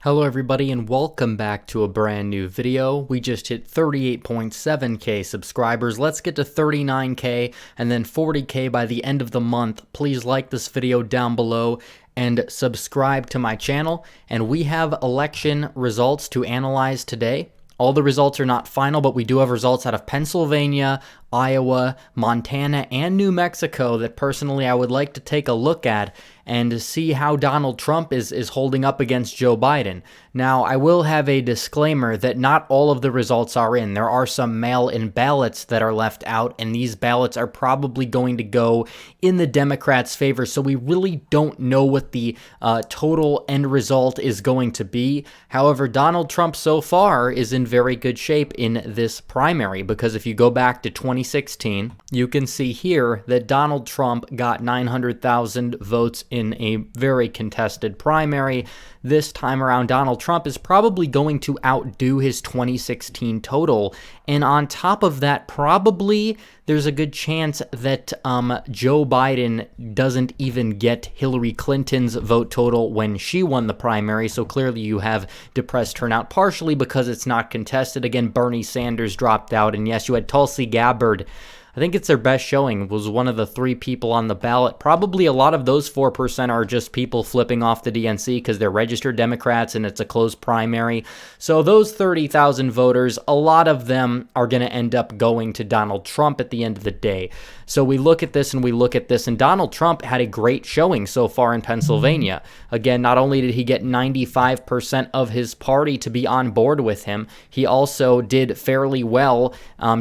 Hello everybody and welcome back to a brand new video. We just hit 38.7k subscribers. Let's get to 39k and then 40k by the end of the month. Please like this video down below and subscribe to my channel. And we have election results to analyze today. All the results are not final, but we do have results out of Pennsylvania, Iowa, Montana, and New Mexico that personally I would like to take a look at and see how Donald Trump is holding up against Joe Biden. Now, I will have a disclaimer that not all of the results are in. There are some mail-in ballots that are left out, and these ballots are probably going to go in the Democrats' favor, so we really don't know what the total end result is going to be. However, Donald Trump so far is in very good shape in this primary, because if you go back to 2016, you can see here that Donald Trump got 900,000 votes in a very contested primary. This time around, Donald Trump is probably going to outdo his 2016 total. And on top of that, probably there's a good chance that Joe Biden doesn't even get Hillary Clinton's vote total when she won the primary. So clearly you have depressed turnout, partially because it's not contested. Again, Bernie Sanders dropped out. And yes, you had Tulsi Gabbard. I think it's their best showing, was one of the three people on the ballot. Probably a lot of those 4% are just people flipping off the DNC because they're registered Democrats and it's a closed primary. So those 30,000 voters, a lot of them are going to end up going to Donald Trump at the end of the day. So we look at this and we look at this, and Donald Trump had a great showing so far in Pennsylvania. Again, not only did he get 95% of his party to be on board with him, he also did fairly well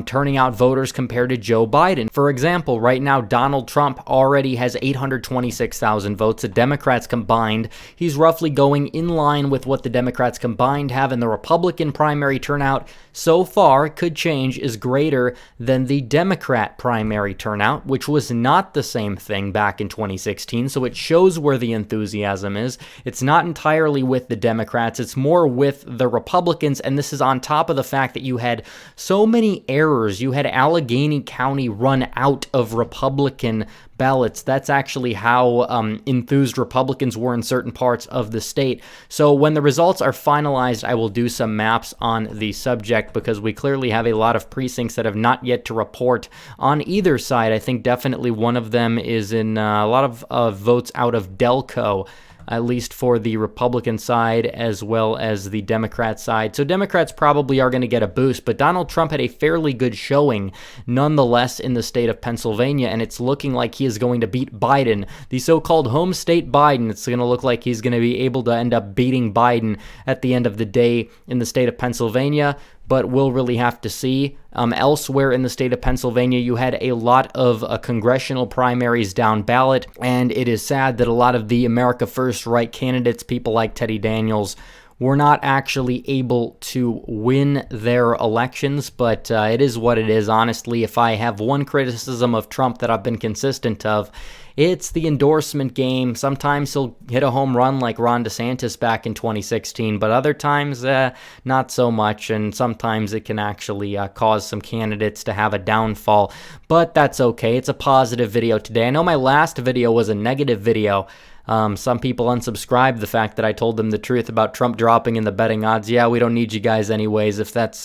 turning out voters compared to Joe Biden. For example, right now, Donald Trump already has 826,000 votes. The Democrats combined, he's roughly going in line with what the Democrats combined have, and the Republican primary turnout so far, could change, is greater than the Democrat primary turnout, which was not the same thing back in 2016. So it shows where the enthusiasm is. It's not entirely with the Democrats, it's more with the Republicans, and this is on top of the fact that you had so many errors. You had Allegheny County run out of Republican ballots. That's actually how enthused Republicans were in certain parts of the state. So when the results are finalized, I will do some maps on the subject, because we clearly have a lot of precincts that have not yet to report on either side. I think definitely one of them is in a lot of votes out of Delco, at least for the Republican side as well as the Democrat side. So Democrats probably are going to get a boost, but Donald Trump had a fairly good showing nonetheless in the state of Pennsylvania, and it's looking like he is going to beat Biden, the so-called home state Biden. It's going to look like he's going to be able to end up beating Biden at the end of the day in the state of Pennsylvania, but we'll really have to see. Elsewhere in the state of Pennsylvania, you had a lot of congressional primaries down ballot, and it is sad that a lot of the America First right candidates, people like Teddy Daniels, were not actually able to win their elections, but it is what it is. Honestly, if I have one criticism of Trump that I've been consistent of, it's the endorsement game. Sometimes he'll hit a home run like Ron DeSantis back in 2016, but other times, not so much, and sometimes it can actually cause some candidates to have a downfall, but that's okay. It's a positive video today. I know my last video was a negative video. Some people unsubscribed the fact that I told them the truth about Trump dropping in the betting odds. Yeah, we don't need you guys anyways if that's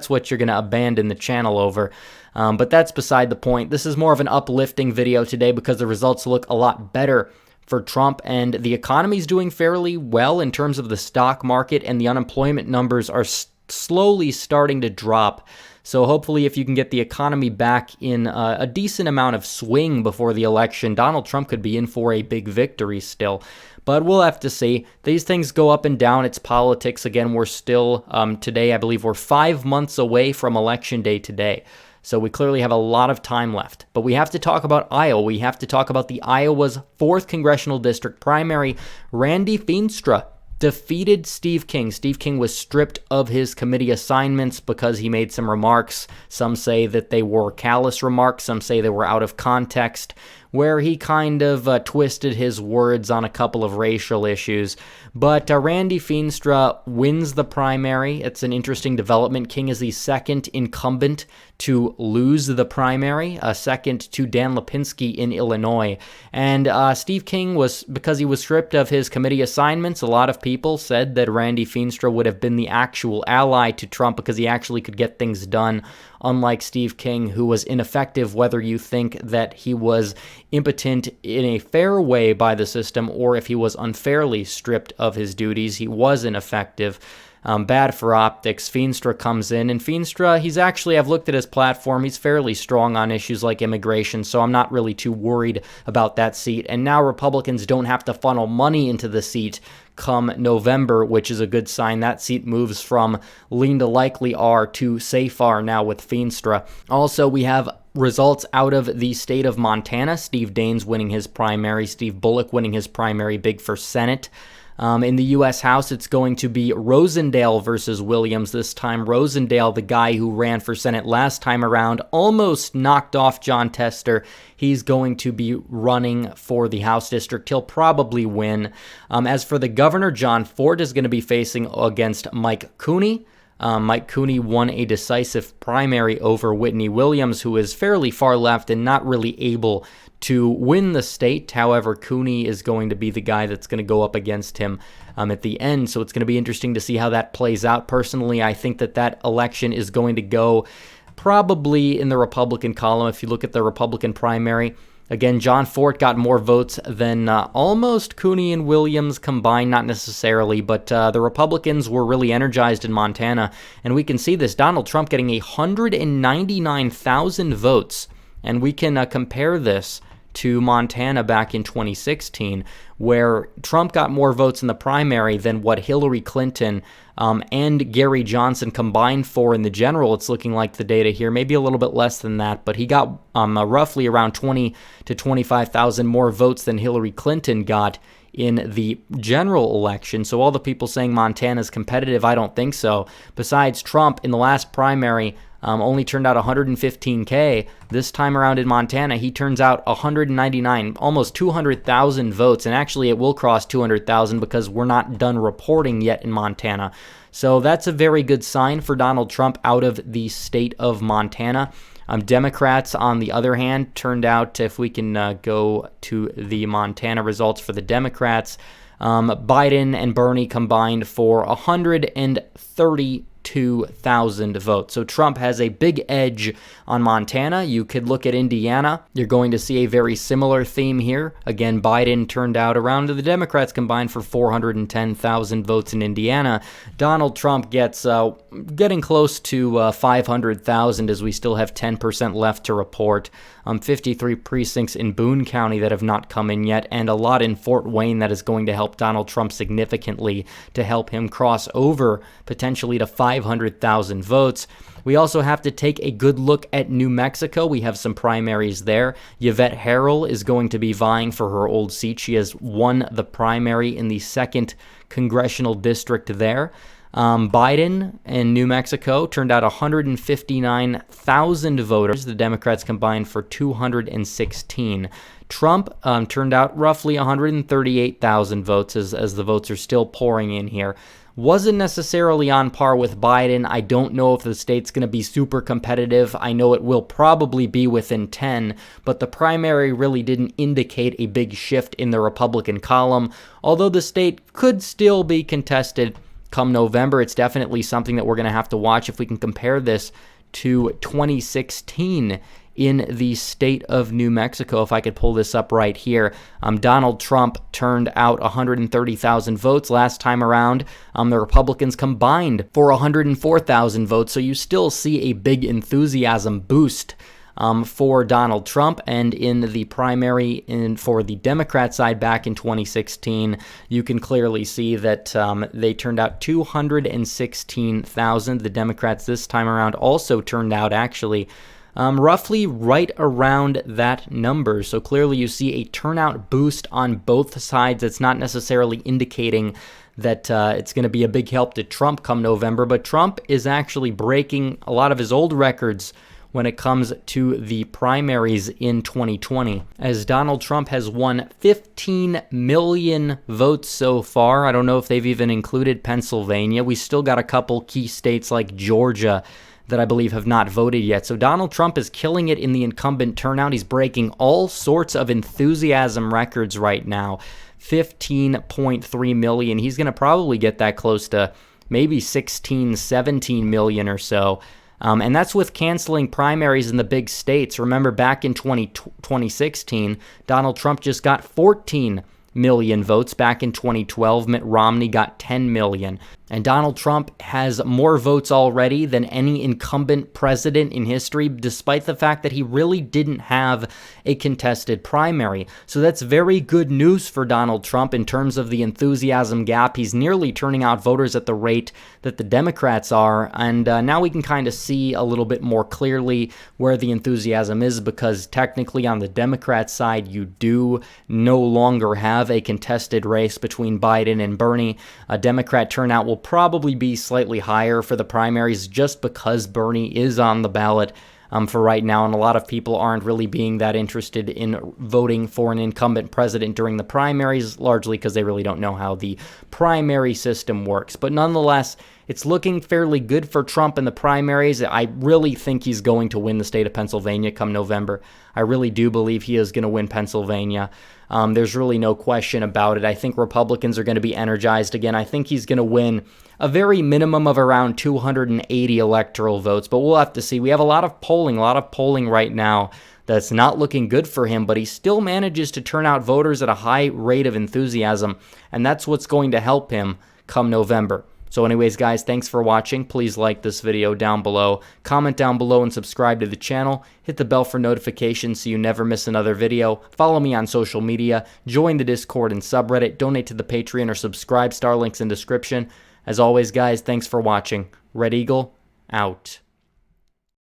what you're going to abandon the channel over. But that's beside the point. This is more of an uplifting video today because the results look a lot better for Trump, and the economy's doing fairly well in terms of the stock market, and the unemployment numbers are slowly starting to drop. So hopefully if you can get the economy back in a decent amount of swing before the election, Donald Trump could be in for a big victory still. But we'll have to see. These things go up and down. It's politics. Again, we're still, today, I believe we're 5 months away from Election Day today. So we clearly have a lot of time left. But we have to talk about Iowa. We have to talk about the Iowa's 4th Congressional District primary. Randy Feenstra defeated Steve King. Steve King was stripped of his committee assignments because he made some remarks. Some say that they were callous remarks. Some say they were out of context. where he kind of twisted his words on a couple of racial issues. But Randy Feenstra wins the primary. It's an interesting development. King is the second incumbent to lose the primary, second to Dan Lipinski in Illinois. And Steve King was, because he was stripped of his committee assignments, a lot of people said that Randy Feenstra would have been the actual ally to Trump because he actually could get things done, unlike Steve King, who was ineffective, whether you think that he was impotent in a fair way by the system or if he was unfairly stripped of his duties. He was ineffective. Bad for optics. Feenstra comes in, and Feenstra, I've looked at his platform, he's fairly strong on issues like immigration, so I'm not really too worried about that seat. And now Republicans don't have to funnel money into the seat come November, which is a good sign. That seat moves from lean to likely R to safe R now with Feenstra. Also, we have results out of the state of Montana. Steve Daines winning his primary, Steve Bullock winning his primary, big for Senate. In the U.S. House, it's going to be Rosendale versus Williams this time. Rosendale, the guy who ran for Senate last time around, almost knocked off John Tester. He's going to be running for the House district. He'll probably win. As for the governor, John Ford is going to be facing against Mike Cooney. Mike Cooney won a decisive primary over Whitney Williams, who is fairly far left and not really able to win the state. However, Cooney is going to be the guy that's going to go up against him at the end, so it's going to be interesting to see how that plays out. Personally, I think that election is going to go probably in the Republican column. If you look at the Republican primary, again, John Ford got more votes than almost Cooney and Williams combined, not necessarily, but the Republicans were really energized in Montana, and we can see this. Donald Trump getting 199,000 votes, and we can compare this to Montana back in 2016, where Trump got more votes in the primary than what Hillary Clinton and Gary Johnson combined for in the general. It's looking like the data here, maybe a little bit less than that, but he got roughly around 20 to 25,000 more votes than Hillary Clinton got in the general election. So all the people saying Montana's competitive, I don't think so. Besides, Trump in the last primary only turned out 115K. This time around in Montana, he turns out 199, almost 200,000 votes. And actually, it will cross 200,000 because we're not done reporting yet in Montana. So that's a very good sign for Donald Trump out of the state of Montana. Democrats, on the other hand, turned out, if we can go to the Montana results for the Democrats, Biden and Bernie combined for 132,000 votes. So Trump has a big edge on Montana. You could look at Indiana. You're going to see a very similar theme here. Again, Biden turned out around the Democrats combined for 410,000 votes in Indiana. Donald Trump gets getting close to 500,000 as we still have 10% left to report. 53 precincts in Boone County that have not come in yet, and a lot in Fort Wayne that is going to help Donald Trump significantly to help him cross over potentially to 500,000 votes. We also have to take a good look at New Mexico. We have some primaries there. Yvette Harrell is going to be vying for her old seat. She has won the primary in the 2nd congressional district there. Biden in New Mexico turned out 159,000 voters. The Democrats combined for 216. Trump turned out roughly 138,000 votes as the votes are still pouring in here. Wasn't necessarily on par with Biden. I don't know if the state's going to be super competitive. I know it will probably be within 10, but the primary really didn't indicate a big shift in the Republican column. Although the state could still be contested come November, it's definitely something that we're going to have to watch if we can compare this to 2016 in the state of New Mexico. If I could pull this up right here, Donald Trump turned out 130,000 votes last time around. The Republicans combined for 104,000 votes, so you still see a big enthusiasm boost for Donald Trump. And in the primary for the Democrat side back in 2016, you can clearly see that they turned out 216,000. The Democrats this time around also turned out actually roughly right around that number. So clearly you see a turnout boost on both sides. It's not necessarily indicating that it's going to be a big help to Trump come November, but Trump is actually breaking a lot of his old records when it comes to the primaries in 2020, as Donald Trump has won 15 million votes so far. I don't know if they've even included Pennsylvania. We still got a couple key states like Georgia that I believe have not voted yet. So Donald Trump is killing it in the incumbent turnout. He's breaking all sorts of enthusiasm records right now. 15.3 million. He's going to probably get that close to maybe 16, 17 million or so. And that's with canceling primaries in the big states. Remember, back in 2016, Donald Trump just got 14 million votes. Back in 2012, Mitt Romney got 10 million. And Donald Trump has more votes already than any incumbent president in history, despite the fact that he really didn't have a contested primary. So that's very good news for Donald Trump in terms of the enthusiasm gap. He's nearly turning out voters at the rate that the Democrats are. And now we can kind of see a little bit more clearly where the enthusiasm is, because technically on the Democrat side, you do no longer have a contested race between Biden and Bernie. A Democrat turnout will probably be slightly higher for the primaries just because Bernie is on the ballot for right now, and a lot of people aren't really being that interested in voting for an incumbent president during the primaries, largely because they really don't know how the primary system works. But nonetheless, it's looking fairly good for Trump in the primaries. I really think he's going to win the state of Pennsylvania come November. I really do believe he is going to win Pennsylvania. There's really no question about it. I think Republicans are going to be energized again. I think he's going to win a very minimum of around 280 electoral votes, but we'll have to see. We have a lot of polling right now that's not looking good for him, but he still manages to turn out voters at a high rate of enthusiasm, and that's what's going to help him come November. So anyways, guys, thanks for watching. Please like this video down below, comment down below, and subscribe to the channel. Hit the bell for notifications so you never miss another video. Follow me on social media, join the Discord and subreddit, donate to the Patreon, or subscribe. Star links in description. As always, guys, thanks for watching. Red Eagle, out.